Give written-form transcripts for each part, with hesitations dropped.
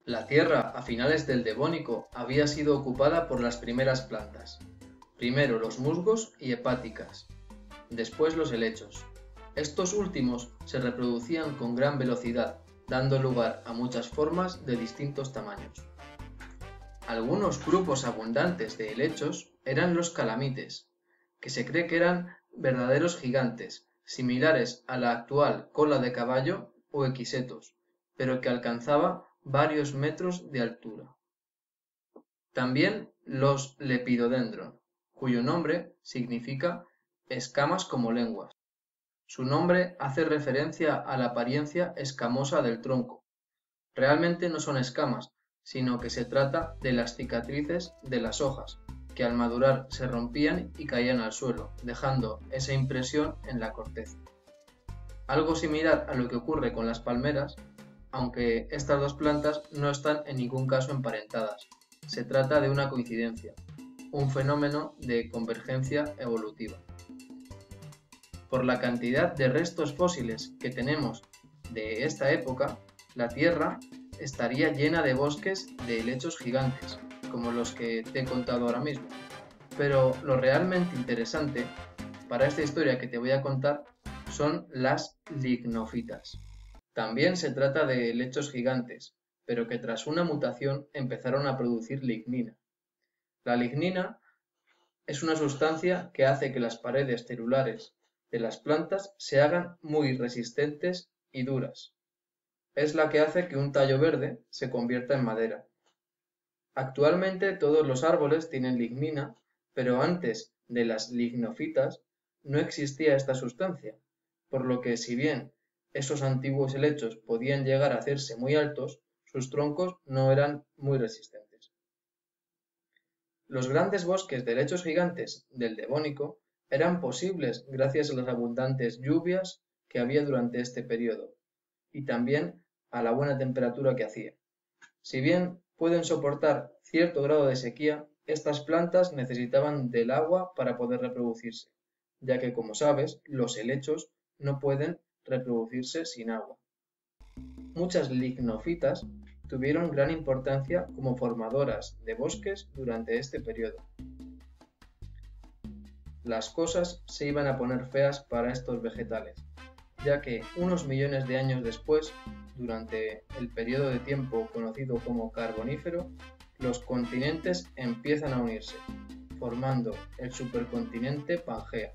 La tierra a finales del Devónico había sido ocupada por las primeras plantas, primero los musgos y hepáticas, después los helechos. Estos últimos se reproducían con gran velocidad, dando lugar a muchas formas de distintos tamaños. Algunos grupos abundantes de helechos eran los calamites, que se cree que eran verdaderos gigantes, similares a la actual cola de caballo o equisetos, pero que alcanzaba varios metros de altura. También los lepidodendron, cuyo nombre significa escamas como lenguas. Su nombre hace referencia a la apariencia escamosa del tronco. Realmente no son escamas, sino que se trata de las cicatrices de las hojas, que al madurar se rompían y caían al suelo, dejando esa impresión en la corteza. Algo similar a lo que ocurre con las palmeras, aunque estas dos plantas no están en ningún caso emparentadas. Se trata de una coincidencia, un fenómeno de convergencia evolutiva. Por la cantidad de restos fósiles que tenemos de esta época, la Tierra estaría llena de bosques de helechos gigantes, como los que te he contado ahora mismo. Pero lo realmente interesante para esta historia que te voy a contar son las lignofitas. También se trata de helechos gigantes, pero que tras una mutación empezaron a producir lignina. La lignina es una sustancia que hace que las paredes celulares de las plantas se hagan muy resistentes y duras. Es la que hace que un tallo verde se convierta en madera. Actualmente todos los árboles tienen lignina, pero antes de las lignofitas no existía esta sustancia, por lo que si bien esos antiguos helechos podían llegar a hacerse muy altos, sus troncos no eran muy resistentes. Los grandes bosques de helechos gigantes del Devónico eran posibles gracias a las abundantes lluvias que había durante este periodo y también a la buena temperatura que hacía. Si bien pueden soportar cierto grado de sequía, estas plantas necesitaban del agua para poder reproducirse, ya que, como sabes, los helechos no pueden reproducirse sin agua. Muchas lignofitas tuvieron gran importancia como formadoras de bosques durante este periodo. Las cosas se iban a poner feas para estos vegetales, ya que unos millones de años después, durante el periodo de tiempo conocido como Carbonífero, los continentes empiezan a unirse, formando el supercontinente Pangea.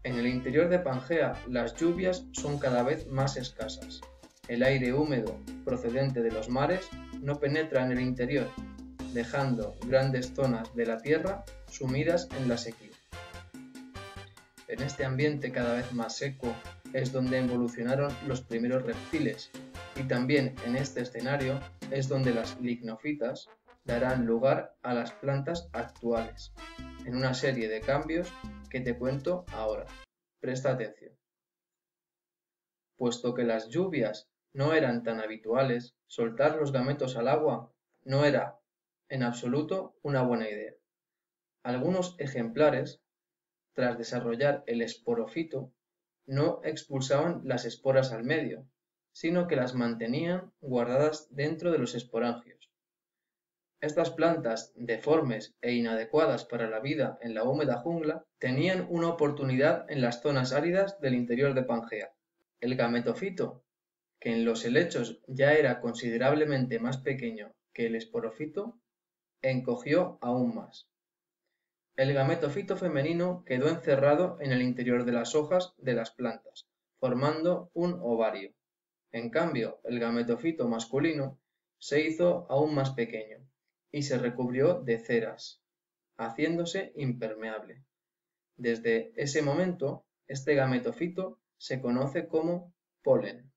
En el interior de Pangea las lluvias son cada vez más escasas. El aire húmedo procedente de los mares no penetra en el interior, dejando grandes zonas de la Tierra sumidas en la sequía. En este ambiente cada vez más seco es donde evolucionaron los primeros reptiles, y también en este escenario es donde las lignofitas darán lugar a las plantas actuales, en una serie de cambios que te cuento ahora. Presta atención. Puesto que las lluvias no eran tan habituales, soltar los gametos al agua no era en absoluto una buena idea. Algunos ejemplares, tras desarrollar el esporofito, no expulsaban las esporas al medio, sino que las mantenían guardadas dentro de los esporangios. Estas plantas, deformes e inadecuadas para la vida en la húmeda jungla, tenían una oportunidad en las zonas áridas del interior de Pangea. El gametofito, que en los helechos ya era considerablemente más pequeño que el esporofito, encogió aún más. El gametofito femenino quedó encerrado en el interior de las hojas de las plantas, formando un ovario. En cambio, el gametofito masculino se hizo aún más pequeño y se recubrió de ceras, haciéndose impermeable. Desde ese momento, este gametofito se conoce como polen.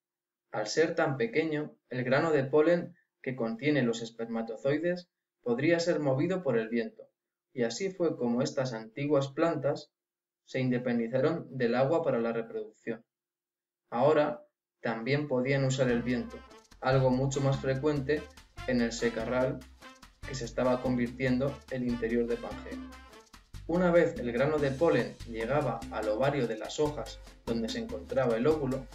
Al ser tan pequeño, el grano de polen que contiene los espermatozoides podría ser movido por el viento, y así fue como estas antiguas plantas se independizaron del agua para la reproducción. Ahora también podían usar el viento, algo mucho más frecuente en el secarral que se estaba convirtiendo el interior de Pangea. Una vez el grano de polen llegaba al ovario de las hojas donde se encontraba el óvulo,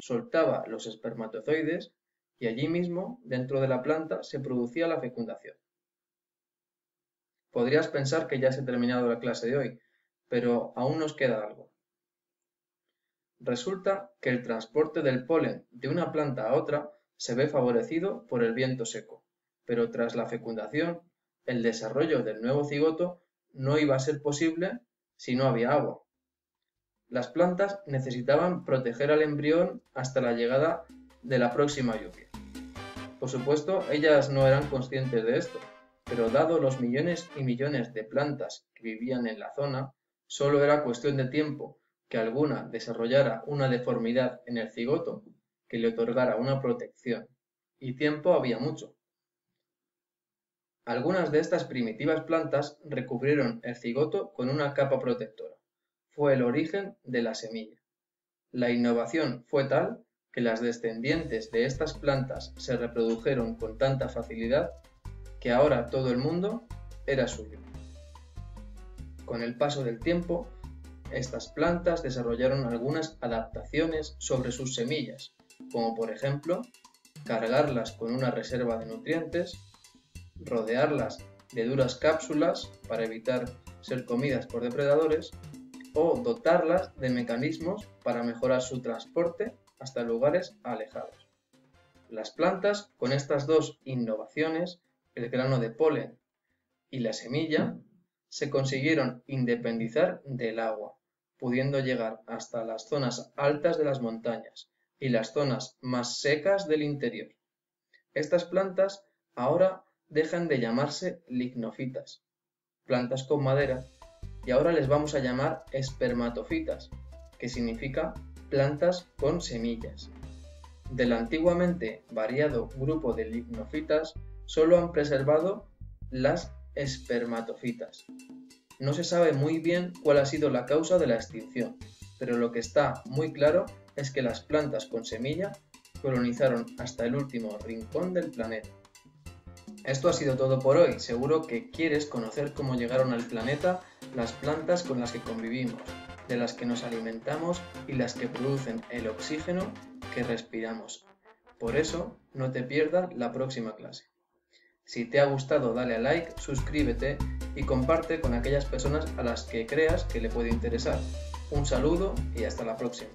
soltaba los espermatozoides y allí mismo, dentro de la planta, se producía la fecundación. Podrías pensar que ya se ha terminado la clase de hoy, pero aún nos queda algo. Resulta que el transporte del polen de una planta a otra se ve favorecido por el viento seco, pero tras la fecundación, el desarrollo del nuevo cigoto no iba a ser posible si no había agua. Las plantas necesitaban proteger al embrión hasta la llegada de la próxima lluvia. Por supuesto, ellas no eran conscientes de esto, pero dado los millones y millones de plantas que vivían en la zona, solo era cuestión de tiempo que alguna desarrollara una deformidad en el cigoto que le otorgara una protección, y tiempo había mucho. Algunas de estas primitivas plantas recubrieron el cigoto con una capa protectora. Fue el origen de la semilla. La innovación fue tal que las descendientes de estas plantas se reprodujeron con tanta facilidad que ahora todo el mundo era suyo. Con el paso del tiempo, estas plantas desarrollaron algunas adaptaciones sobre sus semillas, como por ejemplo, cargarlas con una reserva de nutrientes, rodearlas de duras cápsulas para evitar ser comidas por depredadores, o dotarlas de mecanismos para mejorar su transporte hasta lugares alejados. Las plantas, con estas dos innovaciones, el grano de polen y la semilla, se consiguieron independizar del agua, pudiendo llegar hasta las zonas altas de las montañas y las zonas más secas del interior. Estas plantas ahora dejan de llamarse lignofitas, plantas con madera, y ahora les vamos a llamar espermatofitas, que significa plantas con semillas. Del antiguamente variado grupo de lignofitas, solo han preservado las espermatofitas. No se sabe muy bien cuál ha sido la causa de la extinción, pero lo que está muy claro es que las plantas con semilla colonizaron hasta el último rincón del planeta. Esto ha sido todo por hoy. Seguro que quieres conocer cómo llegaron al planeta las plantas con las que convivimos, de las que nos alimentamos y las que producen el oxígeno que respiramos. Por eso, no te pierdas la próxima clase. Si te ha gustado, dale a like, suscríbete y comparte con aquellas personas a las que creas que le puede interesar. Un saludo y hasta la próxima.